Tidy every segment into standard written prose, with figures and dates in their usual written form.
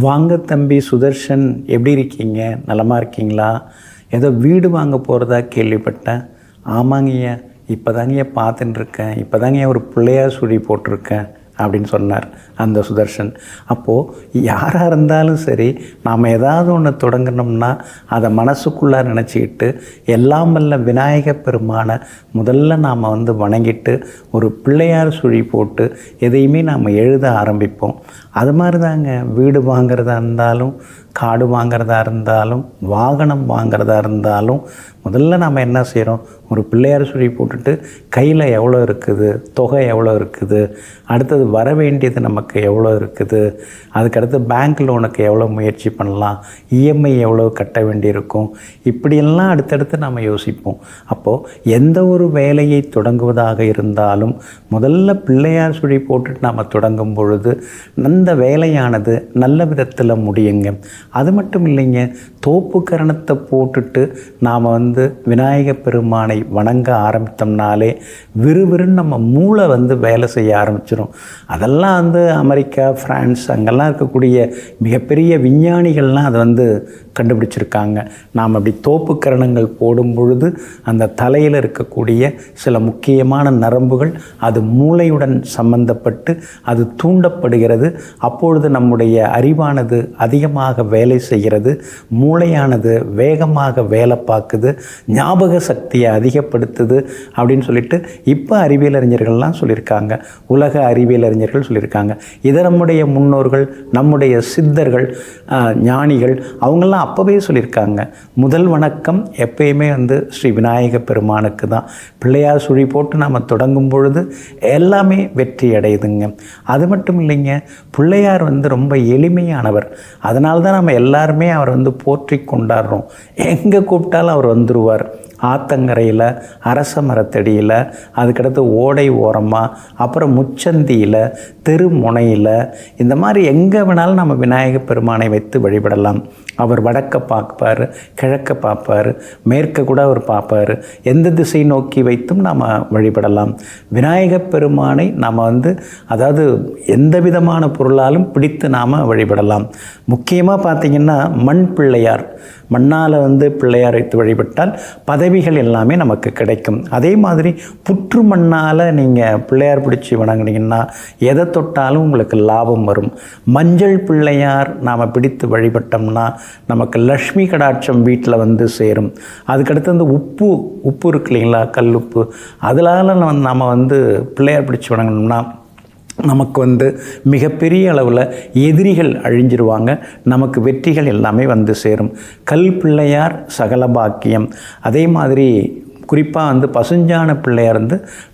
வாங்க தம்பி சுதர்ஷன், எப்படி இருக்கீங்க? நலமாக இருக்கீங்களா? ஏதோ வீடு வாங்க போகிறதா கேள்விப்பட்டேன். ஆமாங்கய்யா, இப்போ தாங்கய்யா பார்த்துட்டுருக்கேன். இப்போ தாங்கய்யா ஒரு பிள்ளையார் சுழி போட்டிருக்கேன் அப்படின்னு சொன்னார் அந்த சுதர்ஷன். அப்போது யாராக இருந்தாலும் சரி, நாம் ஏதாவது ஒன்று தொடங்கணும்னா அதை மனசுக்குள்ளே நினச்சிக்கிட்டு எல்லாம் வல்ல விநாயக பெருமானை முதல்ல நாம் வணங்கிட்டு ஒரு பிள்ளையார் சுழி போட்டு எதையுமே நாம் எழுத ஆரம்பிப்போம். அது மாதிரி தாங்க வீடு வாங்கிறதா இருந்தாலும், காடு வாங்கிறதா இருந்தாலும், வாகனம் வாங்கிறதா இருந்தாலும் முதல்ல நாம் என்ன செய்கிறோம்? ஒரு பிள்ளையார் சுழி போட்டுட்டு கையில் எவ்வளோ இருக்குது, தொகை எவ்வளோ இருக்குது, அடுத்தது வர வேண்டியது நமக்கு எவ்வளோ இருக்குது, அதுக்கடுத்து பேங்க் லோனுக்கு எவ்வளோ முயற்சி பண்ணலாம், இஎம்ஐ எவ்வளோ கட்ட வேண்டியிருக்கும், இப்படியெல்லாம் அடுத்தடுத்து நம்ம யோசிப்போம். அப்போது எந்த ஒரு வேலையை தொடங்குவதாக இருந்தாலும் முதல்ல பிள்ளையார் சுழி போட்டுட்டு நாம் தொடங்கும் பொழுது அந்த வேலையானது நல்ல விதத்தில் முடியுங்க. அது மட்டும் இல்லைங்க, தோப்பு கரணத்தை போட்டுட்டு நாம் விநாயக பெருமானை வணங்க ஆரம்பித்தோம்னாலே விறுவிறுன்னு நம்ம மூளை வேலை செய்ய ஆரம்பிச்சிடும். அதெல்லாம் அமெரிக்கா, பிரான்ஸ் அங்கெல்லாம் இருக்கக்கூடிய மிகப்பெரிய விஞ்ஞானிகள்லாம் அதை கண்டுபிடிச்சிருக்காங்க. நாம் அப்படி தோப்பு கரணங்கள் போடும் பொழுது அந்த தலையில் இருக்கக்கூடிய சில முக்கியமான நரம்புகள் அது மூளையுடன் சம்பந்தப்பட்டு அது தூண்டப்படுகிறது. அப்பொழுது நம்முடைய அறிவானது அதிகமாக வேலை செய்கிறது, மூளையானது வேகமாக வேலை பார்க்குது, ஞாபக சக்தியை அதிகப்படுத்துது அப்படின்னு சொல்லிட்டு இப்போ அறிவியல் அறிஞர்கள்லாம் சொல்லியிருக்காங்க, உலக அறிவியல் அறிஞர்கள் சொல்லியிருக்காங்க. இதை நம்முடைய முன்னோர்கள், நம்முடைய சித்தர்கள், ஞானிகள் அவங்கெல்லாம் அப்போவே சொல்லியிருக்காங்க. முதல் வணக்கம் எப்பயுமே ஸ்ரீ விநாயக பெருமானுக்கு தான். பிள்ளையார் சுழி போட்டு நாம் தொடங்கும் பொழுது எல்லாமே வெற்றி அடையுதுங்க. அது மட்டும் இல்லைங்க, பிள்ளையார் ரொம்ப எளிமையானவர். அதனால தான் நம்ம எல்லாருமே அவர் போற்றி கொண்டாடுறோம். எங்கே கூப்பிட்டாலும் அவர் வந்துடுவார். ஆத்தங்கரையில், அரச மரத்தடியில், அதுக்கடுத்து ஓடை ஓரமாக, அப்புறம் முச்சந்தியில், தெரு முனையில், இந்த மாதிரி எங்கே வேணாலும் நம்ம விநாயக பெருமானை வைத்து வழிபடலாம். அவர் வடக்க பார்ப்பார், கிழக்க பார்ப்பார், மேற்க கூட அவர் பார்ப்பார். எந்த திசை நோக்கி வைத்தும் நாம் வழிபடலாம். விநாயக பெருமானை நாம் அதாவது எந்த விதமான பொருளாலும் பிடித்து நாம் வழிபடலாம். முக்கியமாக பார்த்திங்கன்னா மண் பிள்ளையார், மண்ணால் பிள்ளையார் வைத்து வழிபட்டால் பதவிகள் எல்லாமே நமக்கு கிடைக்கும். அதே மாதிரி புற்று மண்ணால் நீங்கள் பிள்ளையார் பிடிச்சி வணங்கினீங்கன்னா எதை தொட்டாலும் உங்களுக்கு லாபம் வரும். மஞ்சள் பிள்ளையார் நாம் பிடித்து வழிபட்டோம்னா நமக்கு லக்ஷ்மி கடாட்சம் வீட்டில் சேரும். அதுக்கடுத்து உப்பு இருக்கு இல்லைங்களா, கல் உப்பு, அதனால நாம் பிள்ளையார் பிடிச்சி வணங்கினோம்னா நமக்கு மிகப்பெரிய அளவில் எதிரிகள் அழிஞ்சிருவாங்க, நமக்கு வெற்றிகள் எல்லாமே சேரும். கல் பிள்ளையார் சகல பாக்கியம். அதே மாதிரி குறிப்பாக பசுஞ்சான பிள்ளையார்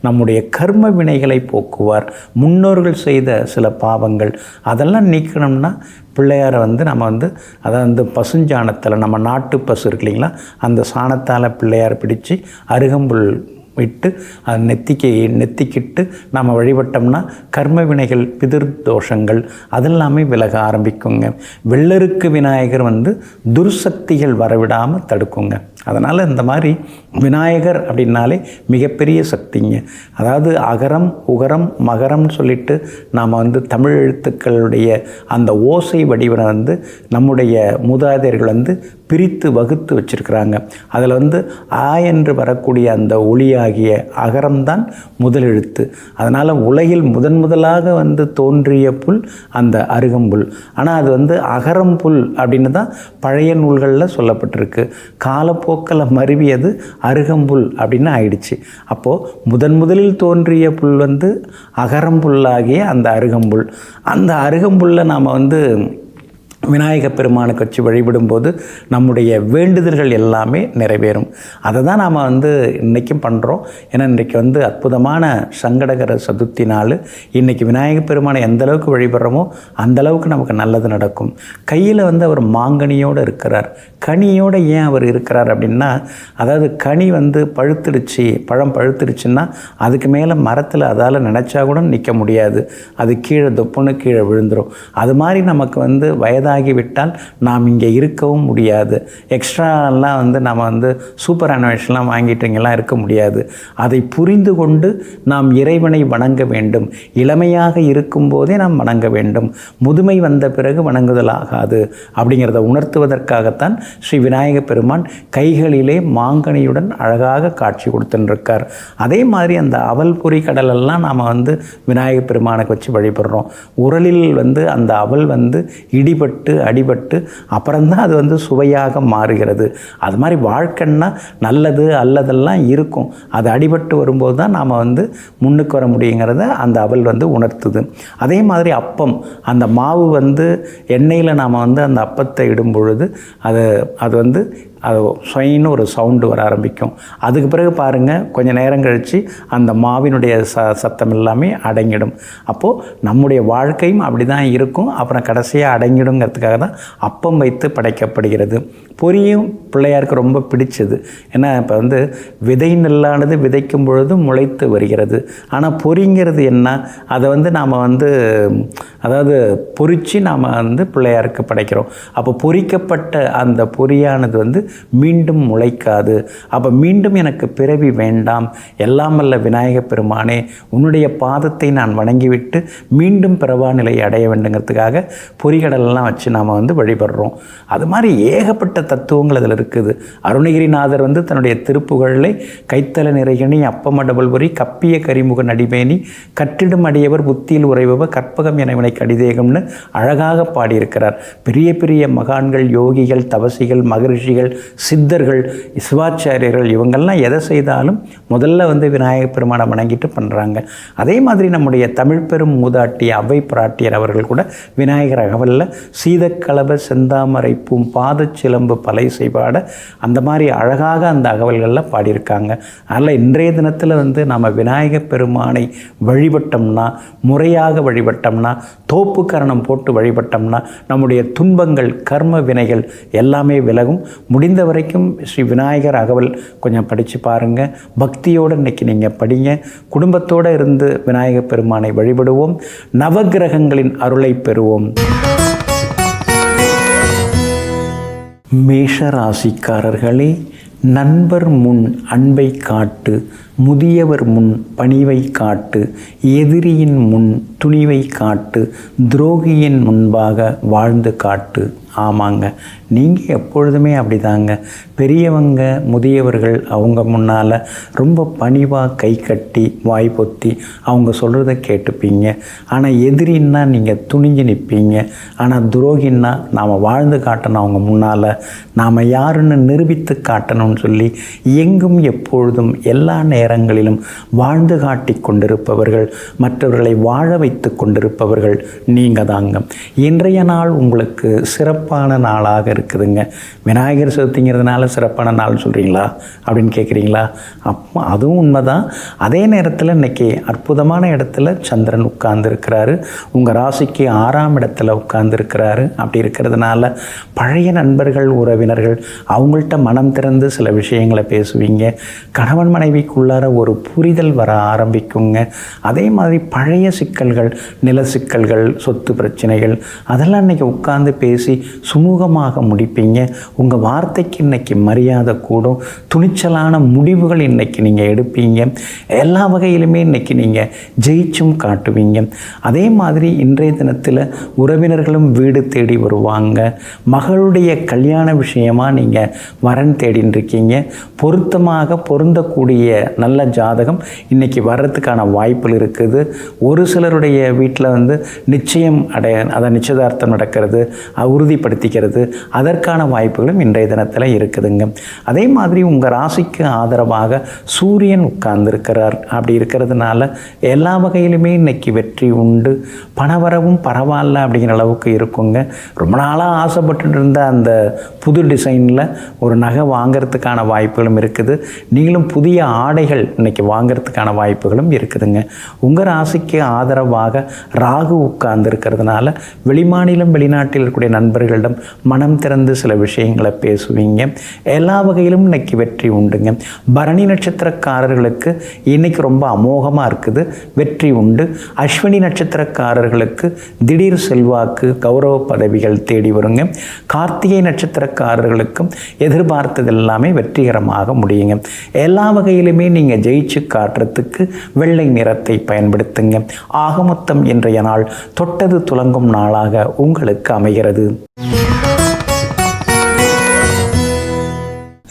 நம்முடைய கர்ம வினைகளை போக்குவார். முன்னோர்கள் செய்த சில பாவங்கள் அதெல்லாம் நீக்கணும்னா பிள்ளையாரை நம்ம அதாவது பசுஞ்சாணத்தில், நம்ம நாட்டு பசு இருக்கு இல்லைங்களா, அந்த சாணத்தால் பிள்ளையார் பிடிச்சி அருகம்புல் விட்டு அது நெத்திக்கிட்டு நம்ம வழிபட்டோம்னா கர்ம வினைகள், பிதிர் தோஷங்கள் அதெல்லாமே விலக ஆரம்பிக்குங்க. வெள்ளருக்கு விநாயகர் துர்சக்திகள் வரவிடாமல் தடுக்குங்க. அதனால் இந்த மாதிரி விநாயகர் அப்படின்னாலே மிகப்பெரிய சக்திங்க. அதாவது அகரம், உகரம், மகரம்னு சொல்லிட்டு நாம் தமிழ் எழுத்துக்களுடைய அந்த ஓசை வடிவனை நம்முடைய மூதாதையர்கள் பிரித்து வகுத்து வச்சுருக்கிறாங்க. அதில் ஆ என்று வரக்கூடிய அந்த ஒளியாகிய அகரம்தான் முதல் எழுத்து. அதனால் உலகில் முதலாக தோன்றிய புல் அந்த அருகம்புல். ஆனால் அது அகரம் புல் அப்படின்னு தான் பழைய நூல்களில் சொல்லப்பட்டிருக்கு. காலப்போக்கில் மருவியது அருகம்புல் அப்படின்னு ஆயிடுச்சு. அப்போது முதலில் தோன்றிய புல் அகரம்புல்லாகிய அந்த அருகம்புல். அந்த அருகம்புல்லை நாம் விநாயக பெருமானுக்கு வச்சு வழிபடும்போது நம்முடைய வேண்டுதல்கள் எல்லாமே நிறைவேறும். அதை தான் நாம் இன்றைக்கும் பண்ணுறோம். ஏன்னா இன்றைக்கி அற்புதமான சங்கடகர சதுர்த்தி நாள். இன்றைக்கி விநாயக பெருமானை எந்தளவுக்கு வழிபடுறோமோ அந்தளவுக்கு நமக்கு நல்லது நடக்கும். கையில் அவர் மாங்கனியோடு இருக்கிறார். கனியோடு ஏன் அவர் இருக்கிறார் அப்படின்னா, அதாவது கனி பழுத்துடுச்சு, பழம் பழுத்துடுச்சுன்னா அதுக்கு மேலே மரத்தில் அதால் நினச்சா கூட நிற்க முடியாது, அது கீழே தொப்புன்னு கீழே விழுந்துடும். அது மாதிரி நமக்கு வயதான வயதாகிவிட்டால் நாம் இங்கே இருக்கவும் முடியாது. எக்ஸ்ட்ராலாம் நம்ம சூப்பர் அனிமேஷன்லாம் வாங்கிட்டு இங்கெல்லாம் இருக்க முடியாது. அதை புரிந்து கொண்டு நாம் இறைவனை வணங்க வேண்டும். இளமையாக இருக்கும்போதே நாம் வணங்க வேண்டும். முதுமை வந்த பிறகு வணங்குதல் ஆகாது அப்படிங்கிறத உணர்த்துவதற்காகத்தான் ஸ்ரீ விநாயக பெருமான் கைகளிலே மாங்கனியுடன் அழகாக காட்சி கொடுத்துருக்கார். அதே மாதிரி அந்த அவல் பொறி கடலெல்லாம் நாம் விநாயக பெருமானுக்கு வச்சு வழிபடுறோம். உரலில் அந்த அவல் இடிபட்டு அடிபட்டு அப்புறம்தான் அது சுவையாக மாறுகிறது. அது மாதிரி வாழ்க்கைன்னா நல்லது அல்லதெல்லாம் இருக்கும். அது அடிபட்டு வரும்போது தான் நாம் முன்னுக்கு வர முடியுங்கிறத அந்த அவல் உணர்த்துது. அதே மாதிரி அப்பம், அந்த மாவு எண்ணெயில் நாம் அந்த அப்பத்தை இடும் பொழுது அது சொயின்னு ஒரு சவுண்டு வர ஆரம்பிக்கும். அதுக்கு பிறகு பாருங்கள், கொஞ்சம் நேரம் கழித்து அந்த மாவினுடைய சத்தம் எல்லாமே அடங்கிடும். அப்போது நம்முடைய வாழ்க்கையும் அப்படி தான் இருக்கும். அப்புறம் கடைசியாக அடங்கிடுங்கிறதுக்காக தான் அப்பம் வைத்து படைக்கப்படுகிறது. பொரியும் பிள்ளையாருக்கு ரொம்ப பிடிச்சது. ஏன்னா இப்போ விதை நெல்லானது விதைக்கும் பொழுது முளைத்து வருகிறது. ஆனால் பொரிங்கிறது என்ன, அதை நாம் அதாவது பொரித்து நாம் பிள்ளையாருக்கு படைக்கிறோம். அப்போ பொரிக்கப்பட்ட அந்த பொரியானது மீண்டும் முளைக்காது. அப்போ மீண்டும் எனக்கு பிறவி வேண்டாம், எல்லாம் வல்ல விநாயக பெருமானே உன்னுடைய பாதத்தை நான் வணங்கிவிட்டு மீண்டும் பிறவா நிலையை அடைய வேண்டுங்கிறதுக்காக பொரிகடலெல்லாம் வச்சு நாம் வழிபடுறோம். அது மாதிரி ஏகப்பட்ட தத்துவங்கள் அதில் இருக்குது. அருணகிரிநாதர் தன்னுடைய திருப்புகழிலே கைத்தல நிறைகணி அப்பமடபல் பொறி கப்பிய கரிமுக நடிமேனி கட்டிடும் அடியவர் புத்தியில் உறைபவர் கற்பகம் என வினை கடிதேகம்னு அழகாக பாடியிருக்கிறார். பெரிய பெரிய மகான்கள், யோகிகள், தவசிகள், மகரிஷிகள், சித்தர்கள், சிவாச்சாரியர்கள் இவங்கள்லாம் எதை செய்தாலும் முதல்ல விநாயக பெருமானை வணங்கிட்டு பண்ணுறாங்க. அதே மாதிரி நம்முடைய தமிழ் பெரும் மூதாட்டி அவ்வை பிராட்டியர் அவர்கள் கூட விநாயகர் அகவலில் சீதக்கலப செந்தாமரை பூம் பாதச்சிலம்பு பலை செய்பாட அந்த மாதிரி அழகாக அந்த அகவல்களில் பாடியிருக்காங்க. அதில் இன்றைய தினத்தில் நாம் விநாயக பெருமானை வழிபட்டோம்னா, முறையாக வழிபட்டோம்னா, தோப்பு கரணம் போட்டு வழிபட்டோம்னா நம்முடைய துன்பங்கள், கர்ம வினைகள் எல்லாமே விலகும். முடிந்த வரைக்கும் ஸ்ரீ விநாயகர் அகவல் கொஞ்சம் படித்து பாருங்கள். பக்தியோடு இன்றைக்கி நீங்கள் படிங்க. குடும்பத்தோடு இருந்து விநாயக பெருமானை வழிபடுவோம். நவகிரகங்களின் அருளை பெறுவோம். மேஷராசிக்காரர்களே, நண்பர் முன் அன்பை காட்டு, முதியவர் முன் பணிவை காட்டு, எதிரியின் முன் துணிவை காட்டு, துரோகியின் முன்பாக வாழ்ந்து காட்டு. ஆமாங்க, நீங்கள் எப்பொழுதுமே அப்படிதாங்க. பெரியவங்க, முதியவர்கள் அவங்க முன்னால் ரொம்ப பணிவாக கை கட்டி வாய் பொத்தி அவங்க சொல்கிறத கேட்டுப்பீங்க. ஆனால் எதிரின்னா நீங்கள் துணிஞ்சு நிற்பீங்க. ஆனால் துரோகின்னா நாம் வாழ்ந்து காட்டணும், அவங்க முன்னால் நாம் யாருன்னு நிரூபித்து காட்டணும்னு சொல்லி எங்கும் எப்பொழுதும் எல்லா நேரங்களிலும் வாழ்ந்து காட்டி கொண்டிருப்பவர்கள், மற்றவர்களை வாழ வைத்து கொண்டிருப்பவர்கள் நீங்கள் தாங்க. இன்றைய நாள் உங்களுக்கு சிறப்பான நாளாக இருக்குதுங்க. விநாயகர் சதுர்த்திங்கிறதுனால சிறப்பான நாள் சொல்கிறீங்களா அப்படின்னு கேட்குறீங்களா? அப்போ அதுவும் உண்மைதான். அதே நேரத்தில் இன்றைக்கி அற்புதமான இடத்துல சந்திரன் உட்கார்ந்துருக்கிறாரு. உங்கள் ராசிக்கு 6ஆம் இடத்துல உட்கார்ந்துருக்கிறாரு. அப்படி இருக்கிறதுனால பழைய நண்பர்கள், உறவினர்கள் அவங்கள்ட்ட மனம் திறந்து சில விஷயங்களை பேசுவீங்க. கணவன் மனைவிக்குள்ளார ஒரு புரிதல் வர ஆரம்பிக்குங்க. அதே மாதிரி பழைய சிக்கல்கள், நில சிக்கல்கள், சொத்து பிரச்சனைகள் அதெல்லாம் இன்றைக்கி உட்கார்ந்து பேசி சுமூகமாக முடிப்பீங்க. உங்கள் வார்த்தைக்கு இன்றைக்கி மரியாதை கூடும். துணிச்சலான முடிவுகள் இன்றைக்கி நீங்கள் எடுப்பீங்க. எல்லா வகையிலுமே இன்றைக்கி நீங்கள் ஜெயிச்சும் காட்டுவீங்க. அதே மாதிரி இன்றைய தினத்தில் உறவினர்களும் வீடு தேடி வருவாங்க. மகளுடைய கல்யாண விஷயமாக நீங்கள் வரன் தேடின்னு இருக்கீங்க. பொருத்தமாக பொருந்தக்கூடிய நல்ல ஜாதகம் இன்றைக்கி வர்றதுக்கான வாய்ப்புகள் இருக்குது. ஒரு சிலருடைய வீட்டில் நிச்சயம் அதை நிச்சயதார்த்தம் நடக்கிறது, உறுதிப்படுத்திக்கிறது, அதற்கான வாய்ப்புகளும் இன்றைய தினத்தில் இருக்குதுங்க. அதே மாதிரி உங்கள் ராசிக்கு ஆதரவாக சூரியன் உட்கார்ந்துருக்கிறார். அப்படி இருக்கிறதுனால எல்லா வகையிலுமே இன்றைக்கி வெற்றி உண்டு. பணவரவும் பரவாயில்ல அப்படிங்கிற அளவுக்கு இருக்குங்க. ரொம்ப நாளாக ஆசைப்பட்டு இருந்த அந்த புது டிசைனில் ஒரு நகை வாங்கிறதுக்கு கொடுக்கறதுக்கான வாய்ப்புகளும் இருக்குது. நீங்களும் புதிய ஆடைகள் இன்றைக்கி வாங்கிறதுக்கான வாய்ப்புகளும் இருக்குதுங்க. உங்கள் ராசிக்கு ஆதரவாக ராகு உட்கார்ந்துருக்கிறதுனால வெளிமாநிலம் வெளிநாட்டில் இருக்கக்கூடிய நண்பர்களிடம் மனம் திறந்து சில விஷயங்களை பேசுவீங்க. எல்லா வகையிலும் இன்னைக்கு வெற்றி உண்டுங்க. பரணி நட்சத்திரக்காரர்களுக்கு இன்னைக்கு ரொம்ப அமோகமாக இருக்குது, வெற்றி உண்டு. அஸ்வினி நட்சத்திரக்காரர்களுக்கு திடீர் செல்வாக்கு, கௌரவ பதவிகள் தேடி வருங்க. கார்த்திகை நட்சத்திரக்காரர்களுக்கும் எதிர்பார்த்தது எல்லாமே வெற்றிகரமாக முடியுங்க. எல்லா வகையிலுமே நீங்கள் ஜெயிச்சு காட்டுறதுக்கு வெள்ளை நிறத்தை பயன்படுத்துங்க. ஆக மொத்தம் இன்றைய நாள் தொட்டது துலங்கும் நாளாக உங்களுக்கு அமைகிறது.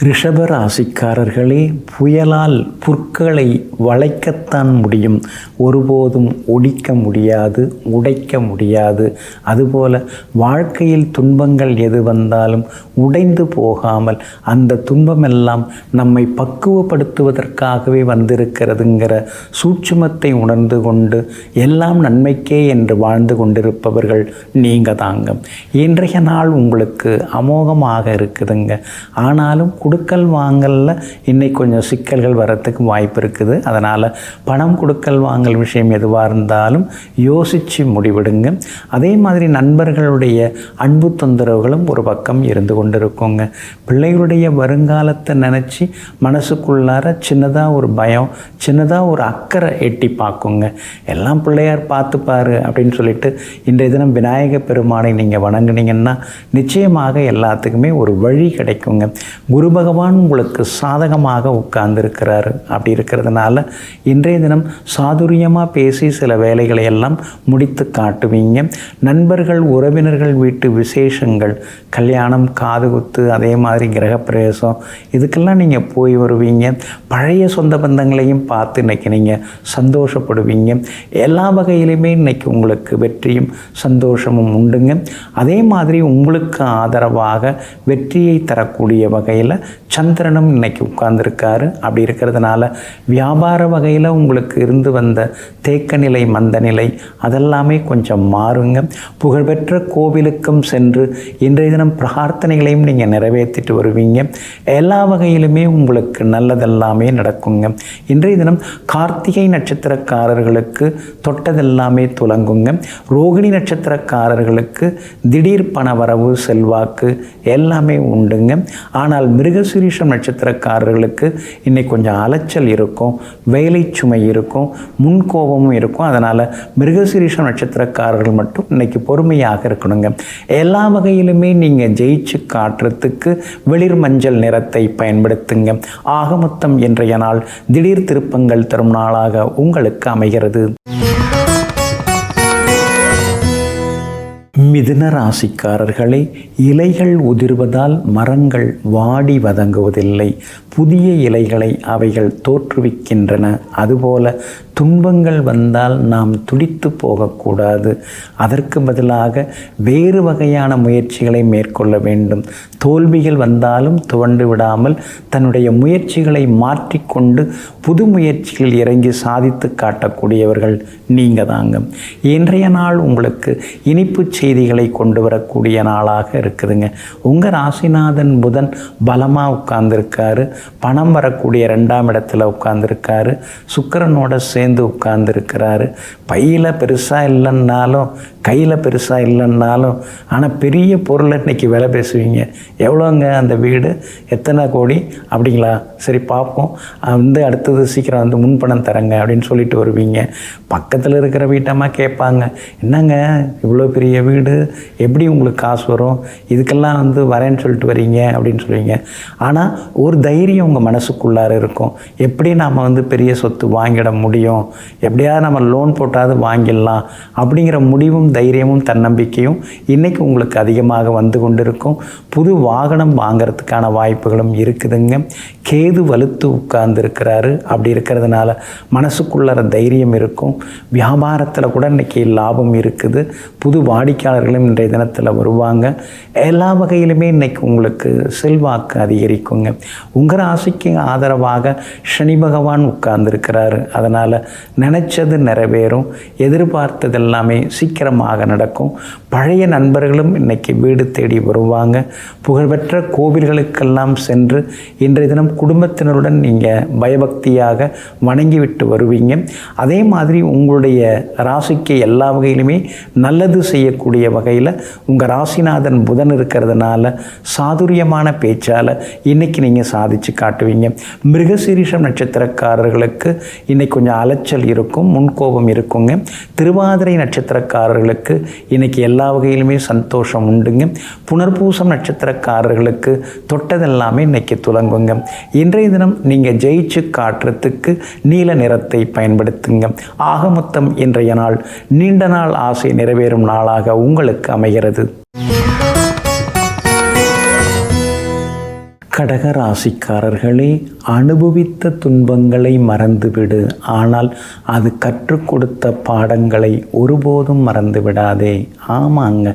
ரிஷப ராசிக்காரர்களே, புயலால் புற்களை வளைக்கத்தான் முடியும், ஒருபோதும் ஒடிக்க முடியாது, உடைக்க முடியாது. அதுபோல் வாழ்க்கையில் துன்பங்கள் எது வந்தாலும் உடைந்து போகாமல் அந்த துன்பமெல்லாம் நம்மை பக்குவப்படுத்துவதற்காகவே வந்திருக்கிறதுங்கிற சூட்சுமத்தை உணர்ந்து கொண்டு எல்லாம் நன்மைக்கே என்று வாழ்ந்து கொண்டிருப்பவர்கள் நீங்கள் தாங்க. இன்றைய நாள் உங்களுக்கு அமோகமாக இருக்குதுங்க. ஆனாலும் கொடுக்கல் வாங்கலில் இன்றைக்கி கொஞ்சம் சிக்கல்கள் வரத்துக்கு வாய்ப்பு இருக்குது. அதனால் பணம் கொடுக்கல் வாங்கல் விஷயம் எதுவாக இருந்தாலும் யோசித்து முடிவிடுங்க. அதே மாதிரி நண்பர்களுடைய அன்பு தொந்தரவுகளும் ஒரு பக்கம் இருந்து கொண்டிருக்குங்க. பிள்ளைகளுடைய வருங்காலத்தை நினச்சி மனசுக்குள்ளார சின்னதாக ஒரு பயம், சின்னதாக ஒரு அக்கறை எட்டி பார்க்குங்க. எல்லாம் பிள்ளையார் பார்த்துப்பாரு அப்படின்னு சொல்லிட்டு இன்றைய தினம் விநாயக பெருமானை நீங்கள் வணங்குனீங்கன்னா நிச்சயமாக எல்லாத்துக்குமே ஒரு வழி கிடைக்குங்க. குரு பகவான் உங்களுக்கு சாதகமாக உட்கார்ந்துருக்கிறாரு. அப்படி இருக்கிறதுனால இன்றைய தினம் சாதுரியமாக பேசி சில வேலைகளை எல்லாம் முடித்து காட்டுவீங்க. நண்பர்கள் உறவினர்கள் வீட்டு விசேஷங்கள், கல்யாணம், காதுகுத்து, அதே மாதிரி கிரகப்பிரவேசம், இதுக்கெல்லாம் நீங்கள் போய் வருவீங்க. பழைய சொந்த பந்தங்களையும் பார்த்து இன்றைக்கி நீங்கள் சந்தோஷப்படுவீங்க. எல்லா வகையிலுமே இன்றைக்கி உங்களுக்கு வெற்றியும் சந்தோஷமும் உண்டுங்க. அதே மாதிரி உங்களுக்கு ஆதரவாக வெற்றியை தரக்கூடிய வகையில் சந்திரனும் இன்னைக்கு உட்கார்ந்துருக்காரு. அப்படி இருக்கிறதுனால வியாபார வகையில் உங்களுக்கு இருந்து வந்த தேக்க நிலை, மந்த நிலை அதெல்லாமே கொஞ்சம் மாறுங்க. புகழ்பெற்ற கோவிலுக்கும் சென்று இன்றைய தினம் பிரார்த்தனைகளையும் நீங்கள் நிறைவேற்றிட்டு வருவீங்க. எல்லா வகையிலுமே உங்களுக்கு நல்லதெல்லாமே நடக்குங்க. இன்றைய தினம் கார்த்திகை நட்சத்திரக்காரர்களுக்கு தொட்டதெல்லாமே துலங்குங்க. ரோகிணி நட்சத்திரக்காரர்களுக்கு திடீர் பணவரவு, செல்வாக்கு எல்லாமே உண்டுங்க. ஆனால் மிருகசீரிஷம் நட்சத்திரக்காரர்களுக்கு இன்னைக்கு கொஞ்சம் அலைச்சல் இருக்கும், வேலை சுமை இருக்கும், முன்கோபமும் இருக்கும். அதனால் மிருகசீரிஷம் நட்சத்திரக்காரர்கள் மட்டும் இன்னைக்கு பொறுமையாக இருக்கணுங்க. எல்லா வகையிலுமே நீங்கள் ஜெயிச்சு காட்டுறதுக்கு வெளிர் மஞ்சள் நிறத்தை பயன்படுத்துங்க. ஆக மொத்தம் இன்றைய நாள் திடீர் திருப்பங்கள் தரும் நாளாக உங்களுக்கு அமைகிறது. மிதுன ராசிக்காரர்களே, இலைகள் உதிர்வதால் மரங்கள் வாடி வதங்குவதில்லை, புதிய இலைகளை அவைகள் தோற்றுவிக்கின்றன. அதுபோல துன்பங்கள் வந்தால் நாம் துடித்து போகக்கூடாது. அதற்கு பதிலாக வேறு வகையான முயற்சிகளை மேற்கொள்ள வேண்டும். தோல்விகள் வந்தாலும் துவண்டு விடாமல் தன்னுடைய முயற்சிகளை மாற்றிக்கொண்டு புது முயற்சிகள் இறங்கி சாதித்து காட்டக்கூடியவர்கள் நீங்கள் தாங்க. இன்றைய நாள் உங்களுக்கு இனிப்பு செய்திகளை கொண்டு வரக்கூடிய நாளாக இருக்குதுங்க. உங்கள் ராசிநாதன் புதன் பலமாக உட்கார்ந்துருக்காரு. பணம் வரக்கூடிய 2ஆம் இடத்துல உட்கார்ந்துருக்காரு. சுக்கிரனோட சேர்ந்து உட்கார்ந்துருக்கிறாரு. பையில் பெருசாக இல்லைன்னாலும், கையில் பெருசாக இல்லைன்னாலும், ஆனால் பெரிய பொருளை இன்றைக்கி விலை பேசுவீங்க. எவ்வளோங்க அந்த வீடு, எத்தனை கோடி அப்படிங்களா, சரி பார்ப்போம், வந்து அடுத்தது சீக்கிரம் வந்து முன்பணம் தரங்க அப்படின்னு சொல்லிட்டு வருவீங்க. பக்கத்தில் இருக்கிற வீட்டம்மா கேட்பாங்க, என்னங்க இவ்வளோ பெரிய வீடு, எப்படி உங்களுக்கு காசு வரும், இதுக்கெல்லாம் வந்து வரேன்னு சொல்லிட்டு வரீங்க அப்படின்னு சொல்லுவீங்க. ஆனால் ஒரு தைரியம் உங்கள் மனசுக்குள்ளார இருக்கும். எப்படி நாம் வந்து பெரிய சொத்து வாங்கிட முடியும், எப்படியாவது நம்ம லோன் போட்டாவது வாங்கிடலாம் அப்படிங்கிற முடிவும் தைரியமும் தன்னம்பிக்கையும் இன்றைக்கி உங்களுக்கு அதிகமாக வந்து கொண்டிருக்கும். புது வாகனம் வாங்கிறதுக்கான வாய்ப்புகளும் இருக்குதுங்க. கேது வலுத்து உட்கார்ந்துருக்கிறாரு. அப்படி இருக்கிறதுனால மனசுக்குள்ளார தைரியம் இருக்கும். வியாபாரத்தில் கூட இன்றைக்கி லாபம் இருக்குது. புது வாடிக்கையாளர்களும் இன்றைய தினத்தில் வருவாங்க. எல்லா வகையிலுமே இன்றைக்கி உங்களுக்கு செல்வாக்கு அதிகரிக்குங்க. உங்கள் ராசிக்கு ஆதரவாக சனி பகவான் உட்கார்ந்துருக்கிறாரு. அதனால் நினச்சது நிறைவேறும், எதிர்பார்த்தது எல்லாமே சீக்கிரமாக நடக்கும். பழைய நண்பர்களும் இன்றைக்கி வீடு தேடி வருவாங்க. புகழ்பெற்ற கோவில்களுக்கெல்லாம் சென்று இன்றைய தினம் குடும்பத்தினருடன் நீங்கள் பயபக்தியாக வணங்கிவிட்டு வருவீங்க. அதே மாதிரி உங்களுடைய ராசிக்கு எல்லா வகையிலுமே நல்லது செய்யக்கூடிய வகையில் உங்கள் ராசிநாதன் புதன் இருக்கிறதுனால சாதுரியமான பேச்சால் இன்றைக்கி நீங்கள் சாதித்து காட்டுவீங்க. மிருகசீரிஷம் நட்சத்திரக்காரர்களுக்கு இன்றைக்கி கொஞ்சம் அலைச்சல் இருக்கும், முன்கோபம் இருக்குங்க. திருவாதிரை நட்சத்திரக்காரர்களுக்கு இன்றைக்கி எல்லா வகையிலுமே சந்தோஷம் உண்டுங்க. புனர்பூசம் நட்சத்திரக்காரர்களுக்கு தொட்டதெல்லாமே இன்றைக்கி துலங்குங்க. இன்றைய தினம் நீங்கள் ஜெயிச்சு காட்டுறதுக்கு நீல நிறத்தை பயன்படுத்துங்க. ஆக மொத்தம் இன்றைய நாள் நீண்ட நாள் ஆசை நிறைவேறும் நாளாக உங்களுக்கு அமைகிறது. கடகராசிக்காரர்களே, அனுபவித்த துன்பங்களை மறந்துவிடு. ஆனால் அது கற்றுக் கொடுத்த பாடங்களை ஒருபோதும் மறந்து விடாதே. ஆமாங்க,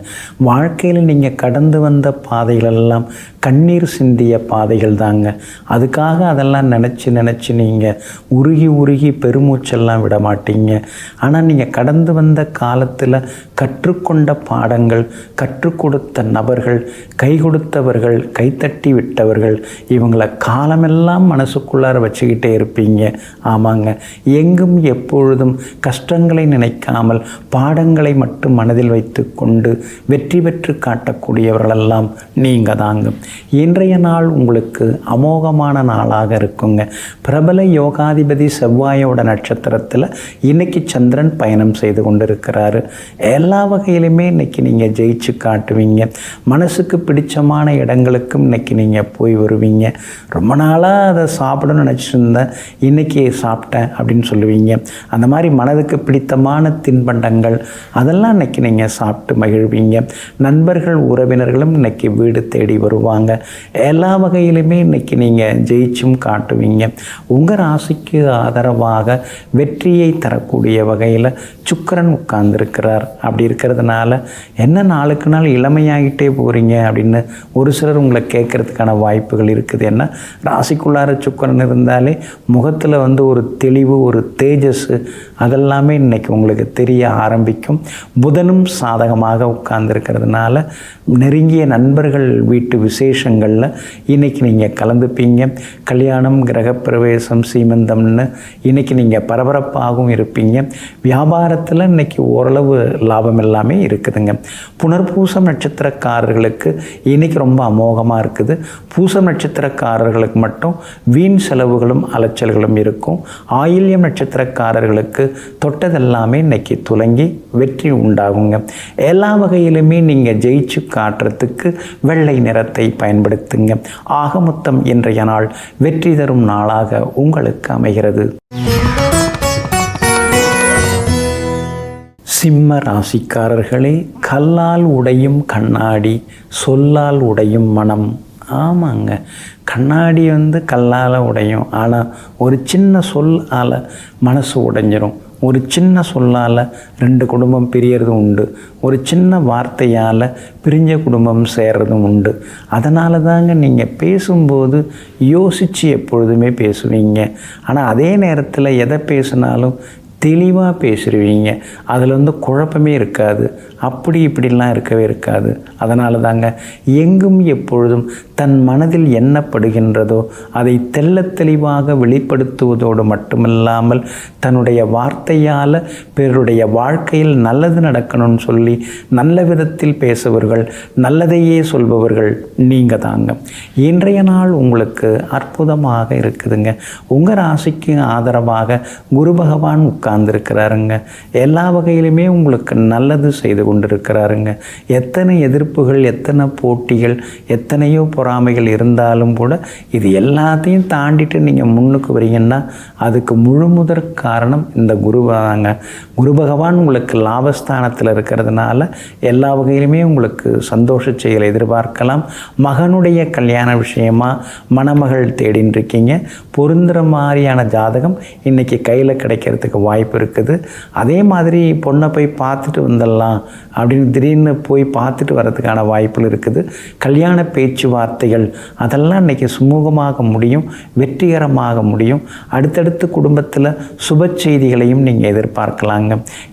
வாழ்க்கையில் நீங்கள் கடந்து வந்த பாதைகளெல்லாம் கண்ணீர் சிந்திய பாதைகள் தாங்க. அதுக்காக அதெல்லாம் நினச்சி நீங்கள் உருகி பெருமூச்செல்லாம் விட மாட்டீங்க. ஆனால் நீங்கள் கடந்து வந்த காலத்தில் கற்றுக்கொண்ட பாடங்கள், கற்றுக் கொடுத்த நபர்கள், கை கொடுத்தவர்கள், கைத்தட்டி விட்டவர்கள், இவங்களை காலமெல்லாம் மனசுக்குள்ளார வச்சுக்கிட்டே இருப்பீங்க. ஆமாங்க, எங்கும் எப்பொழுதும் கஷ்டங்களை நினைக்காமல் பாடங்களை மட்டும் மனதில் வைத்து கொண்டு வெற்றி பெற்று காட்டக்கூடியவர்களெல்லாம் நீங்கள் தாங்க. இன்றைய நாள் உங்களுக்கு அமோகமான நாளாக இருக்குங்க. பிரபல யோகாதிபதி செவ்வாயோட நட்சத்திரத்தில் இன்னைக்கு சந்திரன் பயணம் செய்து கொண்டிருக்கிறாரு. எல்லா வகையிலுமே இன்னைக்கு நீங்கள் ஜெயிச்சு காட்டுவீங்க. மனசுக்கு பிடிச்சமான இடங்களுக்கும் இன்னைக்கு நீங்கள் போய் வருவீங்க. ரொம்ப நாளாக அதை சாப்பிடணும்னு நினச்சிருந்தேன், இன்றைக்கி சாப்பிட்டேன் அப்படின்னு சொல்லுவீங்க. அந்த மாதிரி மனதுக்கு பிடித்தமான தின்பண்டங்கள் அதெல்லாம் இன்றைக்கி நீங்கள் சாப்பிட்டு மகிழ்வீங்க. நண்பர்கள் உறவினர்களும் இன்றைக்கி வீடு தேடி வருவாங்க. எல்லா வகையிலுமே இன்றைக்கி நீங்கள் ஜெயிச்சும் காட்டுவீங்க. உங்கள் ராசிக்கு ஆதரவாக வெற்றியை தரக்கூடிய வகையில் சுக்கிரன் உட்கார்ந்துருக்கிறார். அப்படி இருக்கிறதுனால என்ன நாளுக்கு நாள் இளமையாகிட்டே போகிறீங்க அப்படின்னு ஒரு சிலர் உங்களை கேட்குறதுக்கான வாய்ப்புகள் இருக்குது. என்ன ராசிக்குள்ளார சுக்கிரன் இருந்தாலே முகத்தில் ஒரு தெளிவு, ஒரு தேஜஸ் அதெல்லாமே இன்றைக்கி உங்களுக்கு தெரிய ஆரம்பிக்கும். புதனும் சாதகமாக உட்கார்ந்துருக்கிறதுனால நெருங்கிய நண்பர்கள் வீட்டு விசேஷங்களில் இன்றைக்கி நீங்கள் கலந்துப்பீங்க. கல்யாணம், கிரகப்பிரவேசம், சீமந்தம்னு இன்றைக்கி நீங்கள் பரபரப்பாகவும் இருப்பீங்க. வியாபாரத்தில் இன்றைக்கி ஓரளவு லாபம் எல்லாமே இருக்குதுங்க. புனர்பூசம் நட்சத்திரக்காரர்களுக்கு இன்றைக்கி ரொம்ப அமோகமாக இருக்குது. பூசம் நட்சத்திரக்காரர்களுக்கு மட்டும் வீண் செலவுகளும் அலைச்சல்களும் இருக்கும். ஆயில்யம் நட்சத்திரக்காரர்களுக்கு தொட்டதெல்லாமே இன்றைக்கி துலங்கி வெற்றி உண்டாகுங்க. எல்லா வகையிலுமே நீங்கள் ஜெயிச்சு காட்டுறதுக்கு வெள்ளை நிறத்தை பயன்படுத்துங்க. ஆக மொத்தம் இன்றைய நாள் வெற்றி தரும் நாளாக உங்களுக்கு அமைகிறது. சிம்ம ராசிக்காரர்களே, கல்லால் உடையும் கண்ணாடி, சொல்லால் உடையும் மனம். ஆமாங்க, கண்ணாடி கல்லால் உடையும், ஆனால் ஒரு சின்ன சொல்லால் மனசு உடைஞ்சிரும். ஒரு சின்ன சொல்லால் 2 குடும்பம் பிரியறதும் உண்டு. ஒரு சின்ன வார்த்தையால் பிரிஞ்ச குடும்பம் சேர்றதும் உண்டு. அதனால தாங்க நீங்கள் பேசும்போது யோசித்து எப்பொழுதுமே பேசுவீங்க. ஆனால் அதே நேரத்தில் எதை பேசினாலும் தெளிவாக பேசுடுவீங்க. அதில் குழப்பமே இருக்காது. அப்படி இப்படிலாம் இருக்கவே இருக்காது. அதனால தாங்க எங்கும் எப்பொழுதும் தன் மனதில் எண்ணப்படுகின்றதோ அதை தெள்ளத் தெளிவாக வெளிப்படுத்துவதோடு மட்டுமில்லாமல் தன்னுடைய வார்த்தையால் பிறருடைய வாழ்க்கையில் நல்லது நடக்கணும்னு சொல்லி நல்ல விதத்தில் பேசுபவர்கள், நல்லதையே சொல்பவர்கள் நீங்கள் தாங்க. இன்றைய நாள் உங்களுக்கு அற்புதமாக இருக்குதுங்க. உங்கள் ராசிக்கு ஆதரவாக குரு பகவான் உட்கார்ந்துருக்கிறாருங்க. எல்லா வகையிலுமே உங்களுக்கு நல்லது செய்து கொண்டிருக்கிறாருங்க. எத்தனை எதிர்ப்புகள், எத்தனை போட்டிகள், எத்தனையோ பொறாமைகள் இருந்தாலும் கூட இது எல்லாத்தையும் தாண்டிட்டு நீங்கள் முன்னுக்கு வரீங்கன்னா அதுக்கு முழு முதற் காரணம் இந்த குருவாங்க. குரு பகவான் உங்களுக்கு லாபஸ்தானத்தில் இருக்கிறதுனால எல்லா வகையிலுமே உங்களுக்கு சந்தோஷ செயலை எதிர்பார்க்கலாம். மகனுடைய கல்யாண விஷயமா மணமகள் தேடின்னு இருக்கீங்க. பொருந்துகிற மாதிரியான ஜாதகம் இன்றைக்கி கையில் கிடைக்கிறதுக்கு வாய்ப்பு இருக்குது. அதே மாதிரி பொண்ணை போய் பார்த்துட்டு வந்துடலாம் அப்படின்னு திடீர்னு போய் பார்த்துட்டு வர்றதுக்கான வாய்ப்புகள் இருக்குது. கல்யாண பேச்சுவார்த்தைகள் அதெல்லாம் இன்றைக்கி சுமூகமாக முடியும், வெற்றிகரமாக முடியும். அடுத்தடுத்து குடும்பத்தில் சுப செய்திகளையும் நீங்கள் எதிர்பார்க்கலாங்க.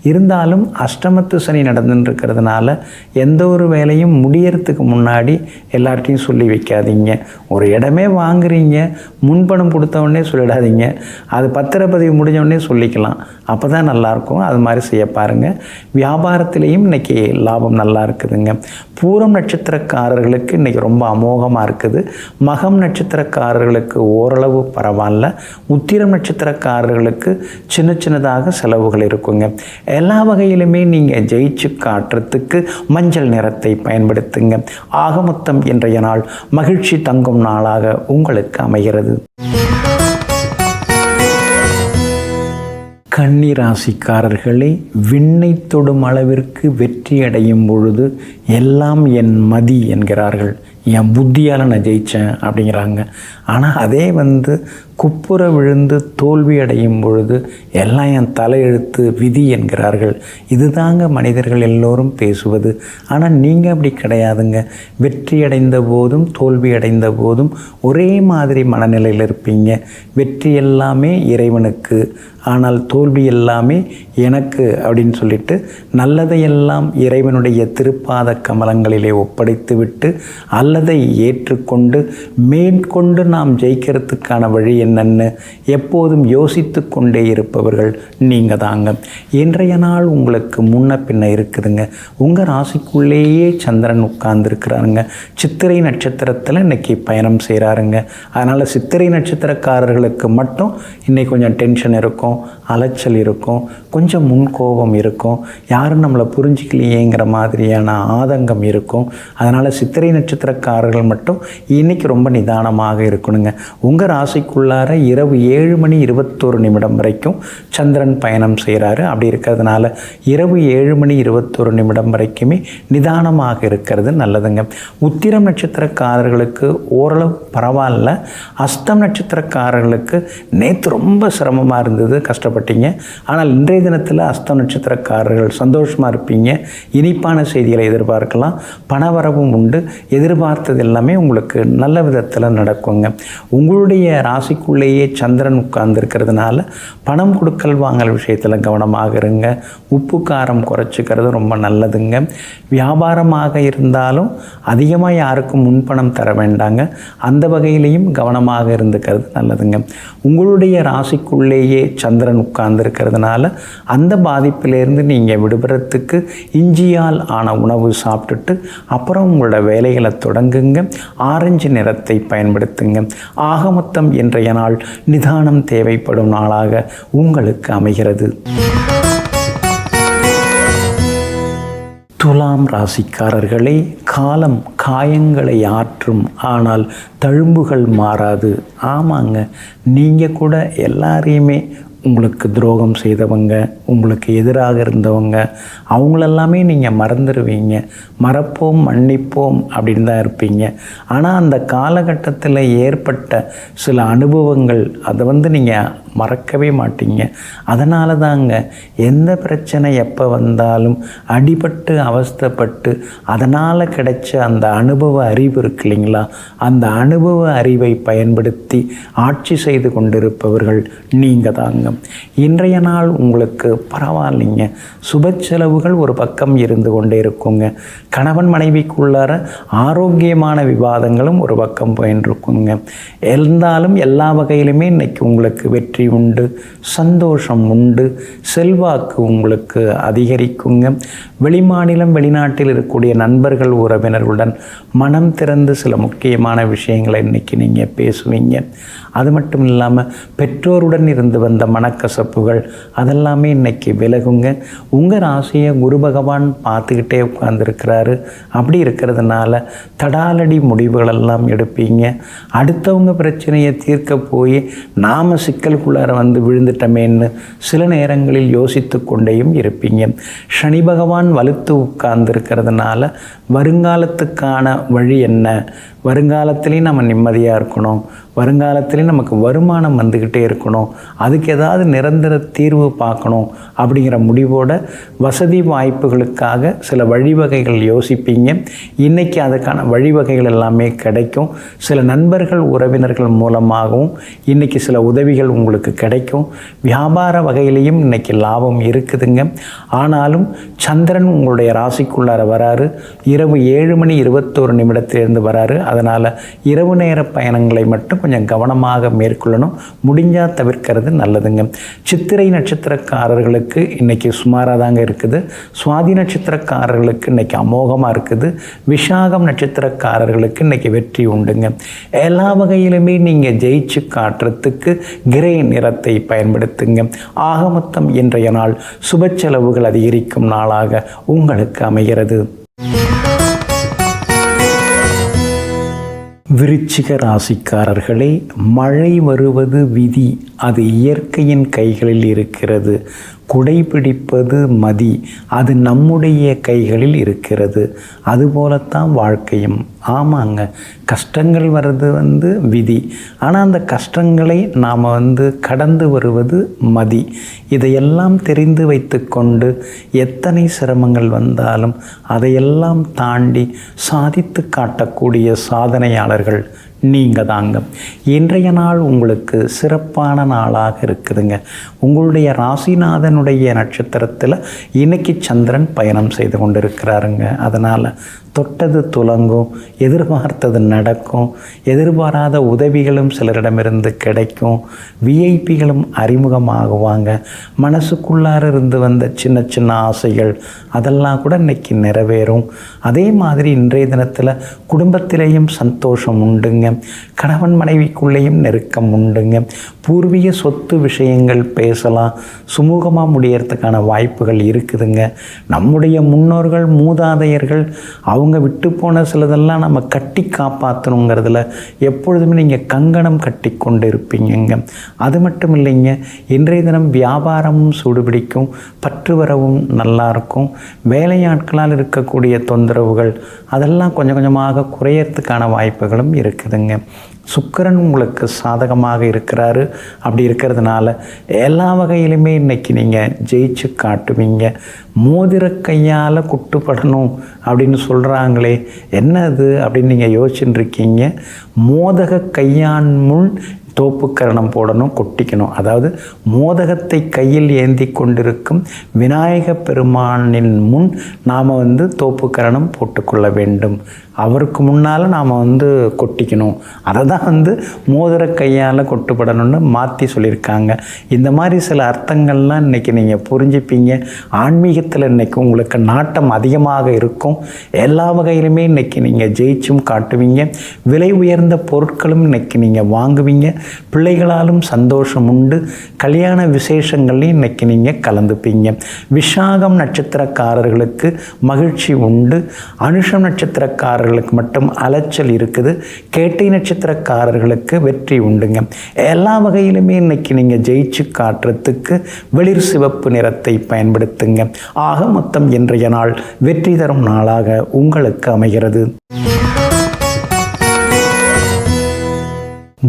இருந்தாலும் அஷ்டமத்து சனி நடந்துட்டுருக்கிறதுனால எந்த ஒரு வேலையும் முடியறதுக்கு முன்னாடி எல்லார்ட்டையும் சொல்லி வைக்காதீங்க. ஒரு இடமே வாங்குறீங்க, முன்பணம் கொடுத்தவொடனே சொல்லிடாதீங்க. அது பத்திரப்பதிவு முடிஞ்சவொடனே சொல்லிக்கலாம். அப்போ தான் நல்லாயிருக்கும். அது மாதிரி செய்ய பாருங்கள். வியாபாரத்திலையும் இன்றைக்கி லாபம் நல்லா இருக்குதுங்க. பூரம் நட்சத்திரக்காரர்களுக்கு இன்றைக்கி ரொம்ப அமோகமாக இருக்குது. மகம் நட்சத்திரக்காரர்களுக்கு ஓரளவு பரவாயில்ல. உத்திரம் நட்சத்திரக்காரர்களுக்கு சின்ன சின்னதாக செலவுகள் இருக்குங்க. எல்லா வகையிலுமே நீங்கள் ஜெயிச்சு காட்டுறதுக்கு மஞ்சள் நிறத்தை பயன்படுத்துங்க. ஆக மொத்தம் இன்றைய நாள் மகிழ்ச்சி தங்கும் நாளாக உங்களுக்கு அமைகிறது. கன்னி ராசிக்காரர்களே, விண்ணை தொடும் அளவிற்கு வெற்றி அடையும் பொழுது எல்லாம் என் மதி என்கிறார்கள். என் புத்தியால் நான் ஜெயித்தேன் அப்படிங்கிறாங்க. ஆனால் அதே குப்புற விழுந்து தோல்வி அடையும் பொழுது எல்லாம் என் தலையெழுத்து விதி என்கிறார்கள். இதுதாங்க மனிதர்கள் எல்லோரும் பேசுவது. ஆனால் நீங்கள் அப்படி கிடையாதுங்க. வெற்றி அடைந்த போதும் தோல்வி அடைந்த போதும் ஒரே மாதிரி மனநிலையில் இருப்பீங்க. வெற்றி எல்லாமே இறைவனுக்கு, ஆனால் தோல்வி எல்லாமே எனக்கு அப்படின்னு சொல்லிட்டு நல்லதையெல்லாம் இறைவனுடைய திருப்பாத கமலங்களிலே ஒப்படைத்து விட்டு அல்லதை ஏற்றுக்கொண்டு மேற்கொண்டு நாம் ஜெயிக்கிறதுக்கான வழி என்னன்னு எப்போதும் யோசித்து கொண்டே இருப்பவர்கள் நீங்கள் தாங்க. இன்றைய நாள் உங்களுக்கு முன்ன பின்ன இருக்குதுங்க. உங்கள் ராசிக்குள்ளேயே சந்திரன் உட்கார்ந்துருக்கிறாருங்க. சித்திரை நட்சத்திரத்தில் இன்றைக்கி பயணம் செய்கிறாருங்க. அதனால் சித்திரை நட்சத்திரக்காரர்களுக்கு மட்டும் இன்றைக்கி கொஞ்சம் டென்ஷன் இருக்கும், அலைச்சல் இருக்கும், கொஞ்சம் முன்கோபம் இருக்கும், யாரும் நம்மளை புரிஞ்சிக்கலையேங்கிற மாதிரியான ஆதங்கம் இருக்கும். அதனால் சித்திரை நட்சத்திரக்காரர்கள் மட்டும் இன்றைக்கி ரொம்ப நிதானமாக இருக்கணுங்க. உங்கள் ராசிக்குள்ளார இரவு 7:21 வரைக்கும் சந்திரன் பயணம் செய்கிறாரு. அப்படி இருக்கிறதுனால இரவு 7:21 வரைக்குமே நிதானமாக இருக்கிறது நல்லதுங்க. உத்திரம் நட்சத்திரக்காரர்களுக்கு ஓரளவு பரவாயில்ல. அஸ்தம் நட்சத்திரக்காரர்களுக்கு நேற்று ரொம்ப சிரமமாக இருந்தது, கஷ்டப்பட்டீங்க. ஆனால் இன்றைய தினத்தில் அஸ்தம் நட்சத்திரக்காரர்கள் சந்தோஷமாக இருப்பீங்க. இனிப்பான செய்திகளை எதிர்பார்க்கலாம். பணவரவும் உண்டு. எதிர்பார்த்தது எல்லாமே உங்களுக்கு நல்ல விதத்தில் நடக்குங்க. உங்களுடைய ராசிக்குள்ளேயே சந்திரன் உட்கார்ந்துருக்கிறதுனால பணம் கொடுக்கல் வாங்கல் விஷயத்தில் கவனமாக இருங்க. உப்பு காரம் குறைச்சிக்கிறது ரொம்ப நல்லதுங்க. வியாபாரமாக இருந்தாலும் அதிகமாக யாருக்கும் முன்பணம் தர வேண்டாங்க. அந்த வகையிலையும் கவனமாக இருந்துக்கிறது நல்லதுங்க. உங்களுடைய ராசிக்குள்ளேயே சந்திரன் உட்கார்ந்துருக்கிறதுனால அந்த பாதிப்பிலேருந்து நீங்கள் விடுபடுறதுக்கு இஞ்சியால் ஆன உணவு சாப்பிட்டுட்டு அப்புறம் உங்களோட வேலைகளை தொடங்குங்க. ஆரஞ்சு நிறத்தை பயன்படுத்துங்க. ஆக மொத்தம் இன்றைய நாள் நிதானம் தேவைப்படும் நாளாக உங்களுக்கு அமைகிறது. துலாம் ராசிக்காரர்களே, காலம் காயங்களை ஆற்றும், ஆனால் தழும்புகள் மாறாது. ஆமாங்க, நீங்கள் கூட எல்லாரையுமே உங்களுக்கு துரோகம் செய்தவங்க, உங்களுக்கு எதிராக இருந்தவங்க, அவங்களெல்லாமே நீங்கள் மறந்துடுவீங்க. மறப்போம் மன்னிப்போம் அப்படின்னு தான் இருப்பீங்க. ஆனால் அந்த காலகட்டத்தில் ஏற்பட்ட சில அனுபவங்கள் அதை நீங்கள் மறக்கவே மாட்டீங்க. அதனால தாங்க எந்த பிரச்சனை எப்போ வந்தாலும் அடிபட்டு அவஸ்தைப்பட்டு அதனால் கிடைச்ச அந்த அனுபவ அறிவு இருக்கு இல்லைங்களா, அந்த அனுபவ அறிவை பயன்படுத்தி ஆட்சி செய்து கொண்டிருப்பவர்கள் நீங்கள் தாங்க. இன்றைய நாள் உங்களுக்கு பரவாயில்லைங்க. சுப செலவுகள் ஒரு பக்கம் இருந்து கொண்டே இருக்குங்க. கணவன் மனைவிக்குள்ளார ஆரோக்கியமான விவாதங்களும் ஒரு பக்கம் போயின்றிருக்குங்க. இருந்தாலும் எல்லா வகையிலுமே இன்னைக்கு உங்களுக்கு வெற்றி உண்டு, சந்தோஷம் உண்டு, செல்வாக்கு உங்களுக்கு அதிகரிக்குங்க. வெளிமாநிலம் வெளிநாட்டில் இருக்கக்கூடிய நண்பர்கள் உறவினர்களுடன் மனம் திறந்து சில முக்கியமான விஷயங்களை இன்றைக்கி நீங்கள் பேசுவீங்க. அது மட்டும் இல்லாமல் பெற்றோருடன் இருந்து வந்த மனக்கசப்புகள் அதெல்லாமே இன்றைக்கி விலகுங்க. உங்கள் ராசியை குரு பகவான் பார்த்துக்கிட்டே உட்கார்ந்துருக்கிறாரு. அப்படி இருக்கிறதுனால தடாலடி முடிவுகளெல்லாம் எடுப்பீங்க. அடுத்தவங்க பிரச்சனையை தீர்க்க போய் நாம் சிக்கலுக்குள்ளார விழுந்துட்டமேன்னு சில நேரங்களில் யோசித்து கொண்டேயும் இருப்பீங்க. சனி பகவான் வலுத்து உட்கார்ந்துருக்கிறதுனால வருங்காலத்துக்கான வழி என்ன, வருங்காலத்திலையும் நம்ம நிம்மதியாக இருக்கணும், வருங்காலத்திலே நமக்கு வருமானம் வந்துக்கிட்டே இருக்கணும், அதுக்கு ஏதாவது நிரந்தர தீர்வு பார்க்கணும் அப்படிங்கிற முடிவோட வசதி வாய்ப்புகளுக்காக சில வழிவகைகள் யோசிப்பீங்க. இன்றைக்கி அதுக்கான வழிவகைகள் எல்லாமே கிடைக்கும். சில நண்பர்கள் உறவினர்கள் மூலமாகவும் இன்றைக்கி சில உதவிகள் உங்களுக்கு கிடைக்கும். வியாபார வகையிலையும் இன்றைக்கி லாபம் இருக்குதுங்க. ஆனாலும் சந்திரன் உங்களுடைய ராசிக்குள்ளார வராரு. இரவு 7:21 வராரு. அதனால் இரவு நேர பயணங்களை மட்டும் கொஞ்சம் கவனமாக மேற்கொள்ளணும். முடிஞ்சால் தவிர்க்கிறது நல்லதுங்க. சித்திரை நட்சத்திரக்காரர்களுக்கு இன்றைக்கி சுமாராக தாங்க இருக்குது. சுவாதி நட்சத்திரக்காரர்களுக்கு இன்றைக்கி அமோகமாக இருக்குது. விஷாகம் நட்சத்திரக்காரர்களுக்கு இன்றைக்கி வெற்றி உண்டுங்க. எல்லா வகையிலுமே நீங்கள் ஜெயிச்சு காட்டுறதுக்கு கிரே நிறத்தை பயன்படுத்துங்க. ஆக மொத்தம் இன்றைய நாள் சுப செலவுகள் அதிகரிக்கும் நாளாக உங்களுக்கு அமைகிறது. விருச்சிக ராசிக்காரர்களே, மழை வருவது விதி, அது இயற்கையின் கைகளில் இருக்கிறது. குடைபிடிப்பது மதி, அது நம்முடைய கைகளில் இருக்கிறது. அதுபோலத்தான் வாழ்க்கையும். ஆமாங்க, கஷ்டங்கள் வர்றது விதி. ஆனால் அந்த கஷ்டங்களை நாம் கடந்து வருவது மதி. இதையெல்லாம் தெரிந்து வைத்து கொண்டு எத்தனை சிரமங்கள் வந்தாலும் அதையெல்லாம் தாண்டி சாதித்து காட்டக்கூடிய சாதனையாளர்கள் நீங்கள் தாங்க. இன்றைய நாள் உங்களுக்கு சிறப்பான நாளாக இருக்குதுங்க. உங்களுடைய ராசிநாதனுடைய நட்சத்திரத்தில் இன்னைக்கு சந்திரன் பயணம் செய்து கொண்டிருக்கிறாருங்க. அதனால் தொட்டது துலங்கும், எதிர்பார்த்தது நடக்கும், எதிர்பாராத உதவிகளும் சிலரிடமிருந்து கிடைக்கும், விஐபிகளும் அறிமுகமாகுவாங்க. மனசுக்குள்ளார இருந்து வந்த சின்ன சின்ன ஆசைகள் அதெல்லாம் கூட இன்றைக்கி நிறைவேறும். அதே மாதிரி இன்றைய தினத்தில் குடும்பத்திலேயும் சந்தோஷம் உண்டுங்க. கணவன் மனைவிக்குள்ளேயும் நெருக்கம் உண்டுங்க. பூர்வீக சொத்து விஷயங்கள் பேசலாம், சுமூகமாக முடியறதுக்கான வாய்ப்புகள் இருக்குதுங்க. நம்முடைய முன்னோர்கள் மூதாதையர்கள் அவங்க விட்டு போன சிலதெல்லாம் நம்ம கட்டி காப்பாற்றணுங்கிறதுல எப்பொழுதுமே நீங்கள் கங்கணம் கட்டி கொண்டு இருப்பீங்க. அது மட்டும் இல்லைங்க, இன்றைய தினம் வியாபாரமும் சூடுபிடிக்கும், பற்று வரவும் நல்லாயிருக்கும். வேலையாட்களால் இருக்கக்கூடிய தொந்தரவுகள் அதெல்லாம் கொஞ்சம் கொஞ்சமாக குறையறதுக்கான வாய்ப்புகளும் இருக்குதுங்க. சுக்கிரன் உங்களுக்கு சாதகமாக இருக்கிறாரு. அப்படி இருக்கிறதுனால எல்லா வகையிலுமே இன்றைக்கி நீங்கள் ஜெயிச்சு காட்டுவீங்க. மோதிர கையால் குட்டுப்படணும் அப்படின்னு சொல்கிறாங்களே, என்ன அது அப்படின்னு நீங்கள் யோசிச்சுட்டு இருக்கீங்க. மோதக கையான் முன் தோப்புக்கரணம் போடணும், கொட்டிக்கணும். அதாவது மோதகத்தை கையில் ஏந்தி கொண்டிருக்கும் விநாயக பெருமானின் முன் நாம் தோப்புக்கரணம் போட்டுக்கொள்ள வேண்டும். அவருக்கு முன்னால் நாம் கொட்டிக்கணும். அதை தான் மோதிர கையால் கொட்டுப்படணும்னு மாற்றி சொல்லியிருக்காங்க. இந்த மாதிரி சில அர்த்தங்கள்லாம் இன்றைக்கி நீங்கள் புரிஞ்சுப்பீங்க. ஆன்மீகத்தில் இன்றைக்கி உங்களுக்கு நாட்டம் அதிகமாக இருக்கும். எல்லா வகையிலுமே இன்றைக்கி நீங்கள் ஜெயிச்சும் காட்டுவீங்க. விலை உயர்ந்த பொருட்களும் இன்றைக்கி நீங்கள் வாங்குவீங்க. பிள்ளைகளாலும் சந்தோஷம் உண்டு. கல்யாண விசேஷங்கள்லையும் இன்றைக்கி நீங்கள் கலந்துப்பீங்க. விஷாகம் நட்சத்திரக்காரர்களுக்கு மகிழ்ச்சி உண்டு. அனுஷம் நட்சத்திரக்காரர்களுக்கு மட்டும் அலைச்சல் இருக்குது. கேட்டை நட்சத்திரக்காரர்களுக்கு வெற்றி உண்டுங்க. எல்லா வகையிலுமே இன்னைக்கு நீங்கள் ஜெயிச்சு காட்டுறதுக்கு வெளிர் சிவப்பு நிறத்தை பயன்படுத்துங்க. ஆக மொத்தம் இன்றைய நாள் வெற்றி தரும் நாளாக உங்களுக்கு அமைகிறது.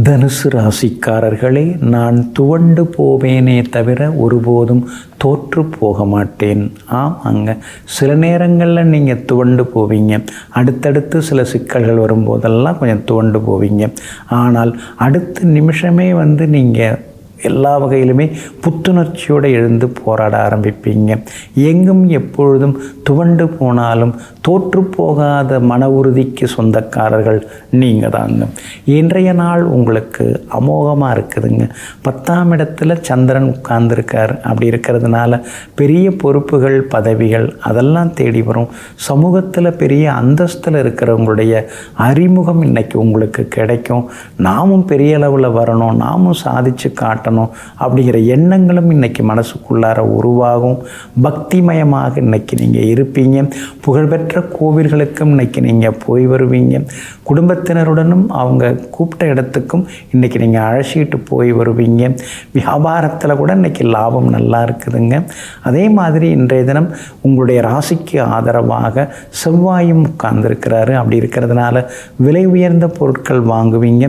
தனுசு ராசிக்காரர்களே, நான் துவண்டு போவேனே தவிர ஒருபோதும் தோற்று போக மாட்டேன். ஆமாங்க, சில நேரங்களில் நீங்கள் துவண்டு போவீங்க. அடுத்தடுத்து சில சிக்கல்கள் வரும்போதெல்லாம் கொஞ்சம் துவண்டு போவீங்க. ஆனால் அடுத்த நிமிஷமே நீங்கள் எல்லா வகையிலுமே புத்துணர்ச்சியோடு எழுந்து போராட ஆரம்பிப்பீங்க. எங்கும் எப்பொழுதும் துவண்டு போனாலும் தோற்று போகாத மன உறுதிக்கு சொந்தக்காரர்கள் நீங்கள் தாங்க. இன்றைய நாள் உங்களுக்கு அமோகமாக இருக்குதுங்க. 10ஆம் இடத்துல சந்திரன் உட்கார்ந்துருக்கார். அப்படி இருக்கிறதுனால பெரிய பொறுப்புகள், பதவிகள் அதெல்லாம் தேடி வரும். சமூகத்தில் பெரிய அந்தஸ்தில் இருக்கிறவங்களுடைய அறிமுகம் இன்றைக்கி உங்களுக்கு கிடைக்கும். நாமும் பெரிய அளவில் வரணும், நாமும் சாதித்து காட்டணும் அப்படிங்கிற எண்ணங்களும் இன்னைக்கு மனசுக்குள்ளார உருவாகும். பக்திமயமாக இன்னைக்கு நீங்கள் இருப்பீங்க. புகழ்பெற்ற புகழ்பெற்ற கோவில்களுக்கும் இன்றைக்கி நீங்கள் போய் வருவீங்க. குடும்பத்தினருடனும் அவங்க கூப்பிட்ட இடத்துக்கும் இன்றைக்கி நீங்கள் அழைச்சிட்டு போய் வருவீங்க. வியாபாரத்தில் கூட இன்றைக்கி லாபம் நல்லா இருக்குதுங்க. அதே மாதிரி இன்றைய தினம் உங்களுடைய ராசிக்கு ஆதரவாக செவ்வாயும் உட்கார்ந்துருக்கிறாரு. அப்படி இருக்கிறதுனால விலை உயர்ந்த பொருட்கள் வாங்குவீங்க.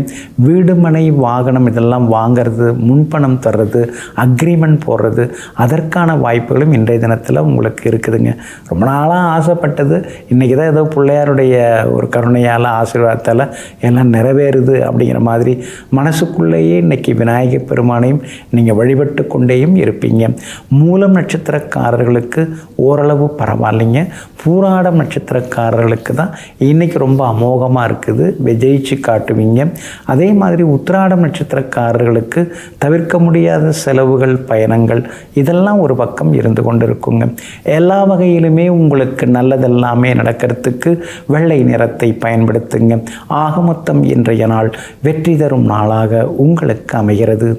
வீடு மனை வாகனம் இதெல்லாம் வாங்கிறது, முன்பணம் தர்றது, அக்ரிமெண்ட் போடுறது, அதற்கான வாய்ப்புகளும் இன்றைய தினத்தில் உங்களுக்கு இருக்குதுங்க. ரொம்ப நாளாக ஆசைப்பட்டது இன்றைக்கி தான் ஏதோ பிள்ளையாருடைய ஒரு கருணையால் ஆசீர்வாதத்தால் எல்லாம் நிறைவேறுது அப்படிங்கிற மாதிரி மனசுக்குள்ளேயே இன்றைக்கி விநாயகர் பெருமானையும் நீங்கள் வழிபட்டு கொண்டேயும் இருப்பீங்க. மூலம் நட்சத்திரக்காரர்களுக்கு ஓரளவு பரவாயில்லைங்க. பூராடம் நட்சத்திரக்காரர்களுக்கு தான் இன்றைக்கி ரொம்ப அமோகமாக இருக்குது, விஜயிச்சு காட்டுவீங்க. அதே மாதிரி உத்திராடம் நட்சத்திரக்காரர்களுக்கு தவிர்க்க முடியாத செலவுகள், பயணங்கள் இதெல்லாம் ஒரு பக்கம் இருந்து கொண்டு இருக்குங்க. எல்லா வகையிலுமே உங்களுக்கு நல்லதெல்லாமே நடக்கிறதுக்கு வெள்ளை நிறத்தை பயன்படுத்துங்க. ஆக மொத்தம் இன்றைய நாள் வெற்றி தரும் நாளாக உங்களுக்கு அமைகிறது.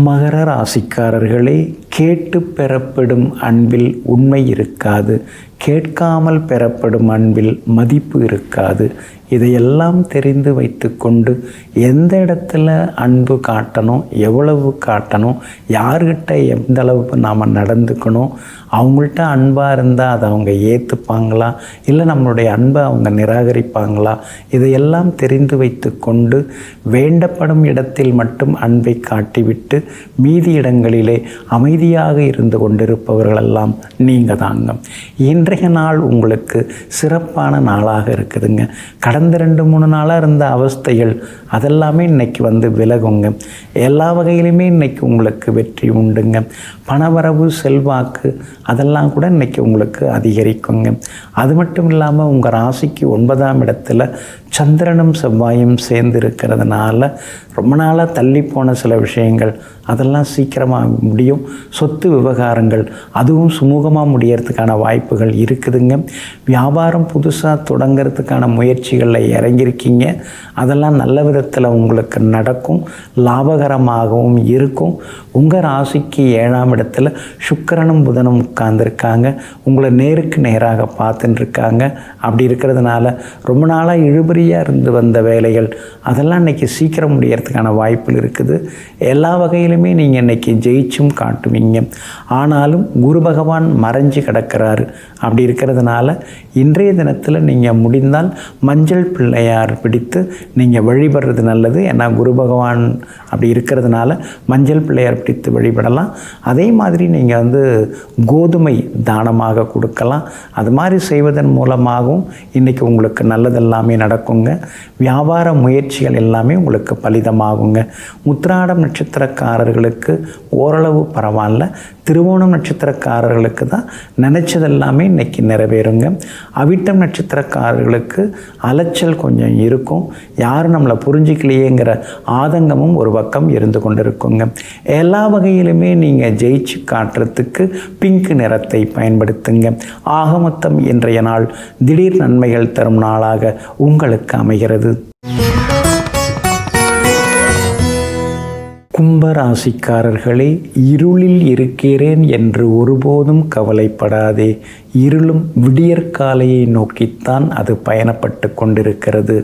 மகர ராசிக்காரர்களே, கேட்டு பெறப்படும் அன்பில் உண்மை இருக்காது, கேட்காமல் பெறப்படும் அன்பில் மதிப்பு இருக்காது. இதையெல்லாம் தெரிந்து வைத்து கொண்டு எந்த இடத்துல அன்பு காட்டணும், எவ்வளவு காட்டணும், யார்கிட்ட எந்த அளவுக்கு நாம் நடந்துக்கணும், அவங்கள்ட்ட அன்பாக இருந்தால் அதை அவங்க ஏற்றுப்பாங்களா, இல்லை நம்மளுடைய அன்பை அவங்க நிராகரிப்பாங்களா, இதையெல்லாம் தெரிந்து வைத்து கொண்டு வேண்டப்படும் இடத்தில் மட்டும் அன்பை காட்டிவிட்டு மீதி இடங்களிலே அமைதியாக இருந்து கொண்டிருப்பவர்களெல்லாம் நீங்கள் தாங்க. இன்றைய நாள் உங்களுக்கு சிறப்பான நாளாக இருக்குதுங்க. கடந்த 2-3 நாளாக இருந்த அவஸ்தைகள் அதெல்லாமே இன்றைக்கி விலகுங்க. எல்லா வகையிலுமே இன்றைக்கி உங்களுக்கு வெற்றி உண்டுங்க. பணவரவு, செல்வாக்கு அதெல்லாம் கூட இன்றைக்கி உங்களுக்கு அதிகரிக்குங்க. அது மட்டும் இல்லாமல் உங்கள் ராசிக்கு 9ஆம் இடத்துல சந்திரனும் செவ்வாயும் சேர்ந்து இருக்கிறதுனால ரொம்ப நாளாக தள்ளி போன சில விஷயங்கள் அதெல்லாம் சீக்கிரமாக முடியும். சொத்து விவகாரங்கள் அதுவும் சுமூகமாக முடியறதுக்கான வாய்ப்புகள் இருக்குதுங்க. வியாபாரம் புதுசாக தொடங்கிறதுக்கான முயற்சிகளில் இறங்கியிருக்கீங்க. அதெல்லாம் நல்ல விதத்தில் உங்களுக்கு நடக்கும், லாபகரமாகவும் இருக்கும். உங்கள் ராசிக்கு 7ஆம் இடத்துல சுக்கிரனும் புதனும் உட்கார்ந்துருக்காங்க. உங்களை நேருக்கு நேராக பார்த்துட்டு இருக்காங்க. அப்படி இருக்கிறதுனால ரொம்ப நாளாக இழுபறியாக இருந்து வந்த வேலைகள் அதெல்லாம் இன்றைக்கி சீக்கிரம் முடியறதுக்கான வாய்ப்புகள் இருக்குது. எல்லா வகையிலுமே நீங்கள் இன்றைக்கி ஜெயிச்சும் காட்டுவீங்க. ஆனாலும் குரு பகவான் மறைஞ்சு கிடக்கிறாரு. அப்படி இருக்கிறதுனால இன்றைய தினத்தில் நீங்கள் முடிந்தால் மஞ்சள் பிள்ளையார் பிடித்து நீங்கள் வழிபடுறது நல்லது. ஏன்னா குரு பகவான் அப்படி இருக்கிறதுனால மஞ்சள் பிள்ளையார் பிடித்து வழிபடலாம். அதே மாதிரி நீங்கள் கோதுமை தானமாக கொடுக்கலாம். அது மாதிரி செய்வதன் மூலமாகவும் இன்றைக்கி உங்களுக்கு நல்லதெல்லாமே நடக்குங்க. வியாபார முயற்சிகள் எல்லாமே உங்களுக்கு பலிதமாகுங்க. உத்திராடம் நட்சத்திரக்காரர்களுக்கு ஓரளவு பரவாயில்ல. திருவோணம் நட்சத்திரக்காரர்களுக்கு தான் நினச்சதெல்லாமே இன்றைக்கி நிறைவேறுங்க. அவிட்டம் நட்சத்திரக்காரர்களுக்கு அலைச்சல் கொஞ்சம் இருக்கும். யாரும் நம்மளை புரிஞ்சிக்கலையேங்கிற ஆதங்கமும் ஒரு பக்கம் இருந்து கொண்டு இருக்குங்க. எல்லா வகையிலுமே நீங்கள் ஜெயிச்சு காட்டுறதுக்கு பிங்க் நிறத்தை பயன்படுத்துங்க. ஆக மொத்தம் இன்றைய நாள் திடீர் நன்மைகள் தரும் நாளாக உங்களுக்கு அமைகிறது. கும்பராசிக்காரர்களே, இருளில் இருக்கிறேன் என்று ஒருபோதும் கவலைப்படாதே. இருளும் விடியற்காலையை நோக்கித்தான் அது பயணப்பட்டு கொண்டிருக்கிறது.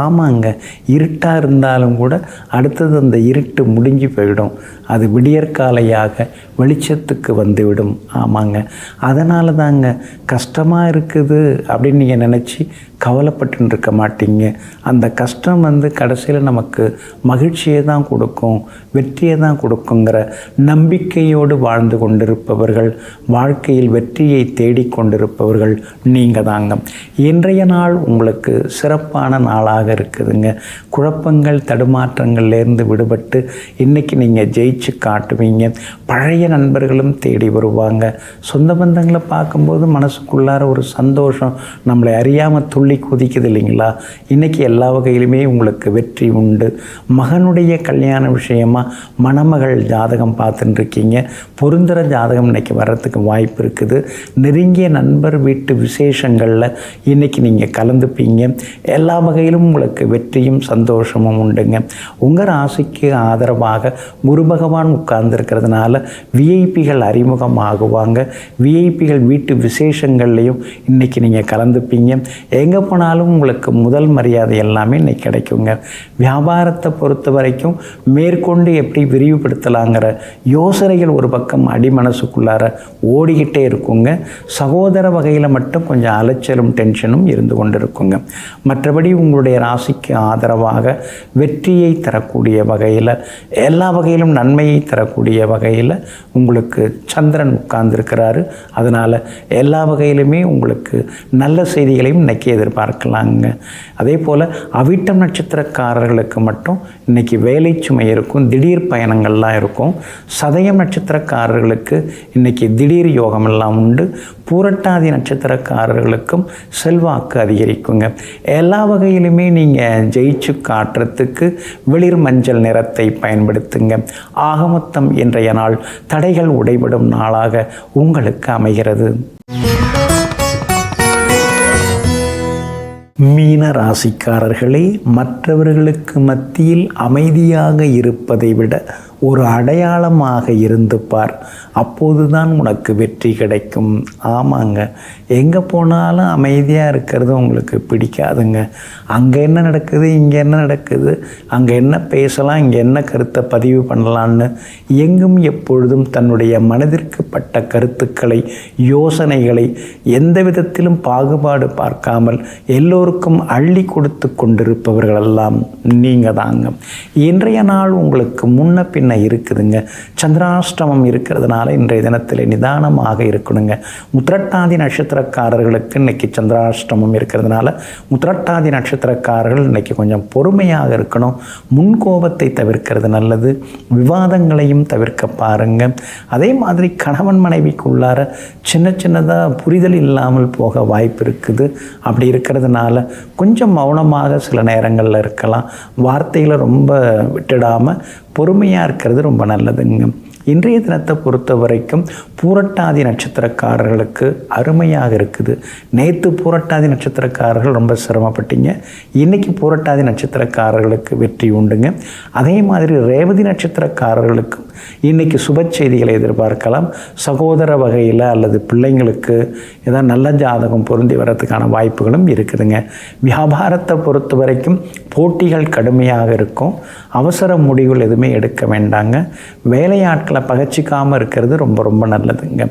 ஆமாங்க, இருட்டாக இருந்தாலும் கூட அடுத்தது அந்த இருட்டு முடிஞ்சு போயிடும். அது விடியற்காலையாக வெளிச்சத்துக்கு வந்துவிடும். ஆமாங்க, அதனால தாங்க கஷ்டமாக இருக்குது அப்படின்னு நீங்கள் நினச்சி கவலைப்பட்டு இருக்க மாட்டீங்க. அந்த கஷ்டம் கடைசியில் நமக்கு மகிழ்ச்சியை தான் கொடுக்கும், வெற்றியை தான் கொடுக்குங்கிற நம்பிக்கையோடு வாழ்ந்து கொண்டிருப்பவர்கள், வாழ்க்கையில் வெற்றியை தேடிக்கொண்டிருப்பவர்கள் நீங்கள் தாங்க. இன்றைய நாள் உங்களுக்கு சிறப்பான நாளாக இருக்குதுங்க. குழப்பங்கள், தடுமாற்றங்கள்லேருந்து விடுபட்டு இன்றைக்கி நீங்கள் ஜெயிச்சு காட்டுவீங்க. பழைய நண்பர்களும் தேடி வருவாங்க. சொந்த பந்தங்களை பார்க்கும்போது மனசுக்குள்ளார ஒரு சந்தோஷம் நம்மளை அறியாமல் துள்ளி குதிக்குது இல்லைங்களா? இன்றைக்கி எல்லா வகையிலுமே உங்களுக்கு வெற்றி உண்டு. மகனுடைய கல்யாண விஷயமாக மணமகள் ஜாதகம் பார்த்துட்டுருக்கீங்க. பொருந்துகிற ஜாதகம் இன்றைக்கி வர்றதுக்கு வாய்ப்பு இருக்குது. நெருங்கிய நெருங்கிய நண்பர் வீட்டு விசேஷங்களில் இன்றைக்கி நீங்கள் கலந்துப்பீங்க. எல்லா வகையிலும் உங்களுக்கு வெற்றியும் சந்தோஷமும் உண்டுங்க. உங்கள் ராசிக்கு ஆதரவாக குரு பகவான் உட்கார்ந்துருக்கிறதுனால விஐபிகள் அறிமுகமாகுவாங்க. விஐபிகள் வீட்டு விசேஷங்கள்லேயும் இன்றைக்கி நீங்கள் கலந்துப்பீங்க. எங்கே போனாலும் உங்களுக்கு முதல் மரியாதை எல்லாமே இன்றைக்கி கிடைக்குங்க. வியாபாரத்தை பொறுத்த வரைக்கும் மேற்கொண்டு எப்படி விரிவுபடுத்தலாங்கிற யோசனைகள் ஒரு பக்கம் அடிமனசுக்குள்ளார ஓடிக்கிட்டே இருக்குங்க. சகோதர வகையில் மட்டும் கொஞ்சம் அலைச்சலும் டென்ஷனும் இருந்து கொண்டு இருக்குங்க. மற்றபடி உங்களுடைய ராசிக்கு ஆதரவாக வெற்றியை தரக்கூடிய வகையில், எல்லா வகையிலும் நன்மையை தரக்கூடிய வகையில் உங்களுக்கு சந்திரன் உட்கார்ந்துருக்கிறாரு. அதனால் எல்லா வகையிலுமே உங்களுக்கு நல்ல செய்திகளையும் இன்றைக்கி எதிர்பார்க்கலாங்க. அதே போல் அவிட்டம் நட்சத்திரக்காரர்களுக்கு மட்டும் இன்றைக்கி வேலை சுமை இருக்கும், திடீர் பயணங்கள்லாம் இருக்கும். சதயம் நட்சத்திரக்காரர்களுக்கு இன்றைக்கி திடீர் யோகமெல்லாம் உண்டு. பூரட்டாதி நட்சத்திரக்காரர்களுக்கும் செல்வாக்கு அதிகரிக்குங்க. எல்லா வகையிலுமே நீங்கள் ஜெயிச்சு காட்டுறதுக்கு வெளிர் மஞ்சள் நிறத்தை பயன்படுத்துங்க. ஆகமொத்தம் இன்றைய நாள் தடைகள் உடைபடும் நாளாக உங்களுக்கு அமைகிறது. மீன ராசிக்காரர்களே, மற்றவர்களுக்கு மத்தியில் அமைதியாக இருப்பதை விட ஒரு அடையாளமாக இருந்து பார், அப்போதுதான் உனக்கு வெற்றி கிடைக்கும். ஆமாங்க, எங்கே போனாலும் அமைதியாக இருக்கிறது உங்களுக்கு பிடிக்காதுங்க. அங்கே என்ன நடக்குது, இங்கே என்ன நடக்குது, அங்கே என்ன பேசலாம், இங்கே என்ன கருத்தை பதிவு பண்ணலான்னு எங்கும் எப்பொழுதும் தன்னுடைய மனதிற்கு பட்ட கருத்துக்களை, யோசனைகளை எந்த விதத்திலும் பாகுபாடு பார்க்காமல் எல்லோருக்கும் அள்ளி கொடுத்து கொண்டிருப்பவர்களெல்லாம் நீங்கள் தாங்க. இன்றைய நாள் உங்களுக்கு முன்ன பின்ன இருக்குதுங்க. சந்திராஷ்டமம் இருக்கிறதுனால இன்றைய தினத்தில் நிதானமாக இருக்கணுங்க. உத்திரட்டாதி நட்சத்திரக்காரர்களுக்கு இன்னைக்கு சந்திராஷ்டமம் இருக்கிறதுனால உத்திரட்டாதி நட்சத்திரக்காரர்கள் இன்னைக்கு கொஞ்சம் பொறுமையாக இருக்கணும். முன்கோபத்தை தவிர்க்கிறது நல்லது. விவாதங்களையும் தவிர்க்க பாருங்க. அதே மாதிரி கணவன் மனைவிக்குள்ளார சின்னதாக புரிதல் இல்லாமல் போக வாய்ப்பு இருக்குது. அப்படி இருக்கிறதுனால கொஞ்சம் மௌனமாக சில நேரங்களில் இருக்கலாம். வார்த்தைகளை ரொம்ப விட்டுடாமல் பொறுமையாக இருக்கிறது ரொம்ப நல்லதுங்க. இன்றைய தினத்தை பொறுத்த வரைக்கும் பூரட்டாதி நட்சத்திரக்காரர்களுக்கு அருமையாக இருக்குது. நேற்று பூரட்டாதி நட்சத்திரக்காரர்கள் ரொம்ப சிரமப்பட்டீங்க. இன்றைக்கி பூரட்டாதி நட்சத்திரக்காரர்களுக்கு வெற்றி உண்டுங்க. அதே மாதிரி ரேவதி நட்சத்திரக்காரர்களுக்கு இன்றைக்கி சுப செய்திகளை எதிர்பார்க்கலாம். சகோதர வகையில் அல்லது பிள்ளைங்களுக்கு ஏதாவது நல்ல ஜாதகம் பொருந்தி வரதுக்கான வாய்ப்புகளும் இருக்குதுங்க. வியாபாரத்தை பொறுத்த வரைக்கும் போட்டிகள் கடுமையாக இருக்கும். அவசர முடிவுகள் எதுவுமே எடுக்க வேண்டாங்க. வேலையாட்கள் பகச்சிக்காமல் இருக்கிறது ரொம்ப ரொம்ப நல்லதுங்க.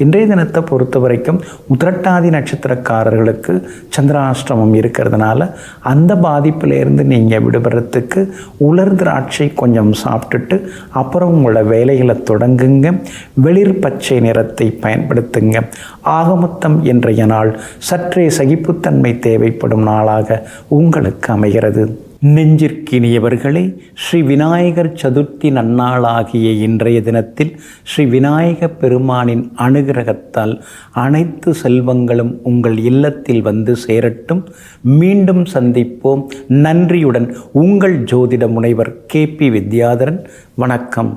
இன்றைய தினத்தை பொறுத்த வரைக்கும் உத்திரட்டாதி நட்சத்திரக்காரர்களுக்கு சந்திராஷ்டமம் இருக்கிறதுனால அந்த பாதிப்பிலேருந்து நீங்கள் விடுபடுறதுக்கு உலர் திராட்சை கொஞ்சம் சாப்பிட்டுட்டு அப்புறம் உங்களோட வேலைகளை தொடங்குங்க. வெளிர் பச்சை நிறத்தை பயன்படுத்துங்க. ஆகமொத்தம் இன்றைய நாள் சற்றே சகிப்புத்தன்மை தேவைப்படும் நாளாக உங்களுக்கு அமைகிறது. நெஞ்சிற்கினியவர்களே, ஸ்ரீ விநாயகர் சதுர்த்தி நன்னாளாகிய இன்றைய தினத்தில் ஸ்ரீ விநாயக பெருமானின் அனுகிரகத்தால் அனைத்து செல்வங்களும் உங்கள் இல்லத்தில் வந்து சேரட்டும். மீண்டும் சந்திப்போம். நன்றியுடன் உங்கள் ஜோதிட முனைவர் KP வித்யாதரன். வணக்கம்.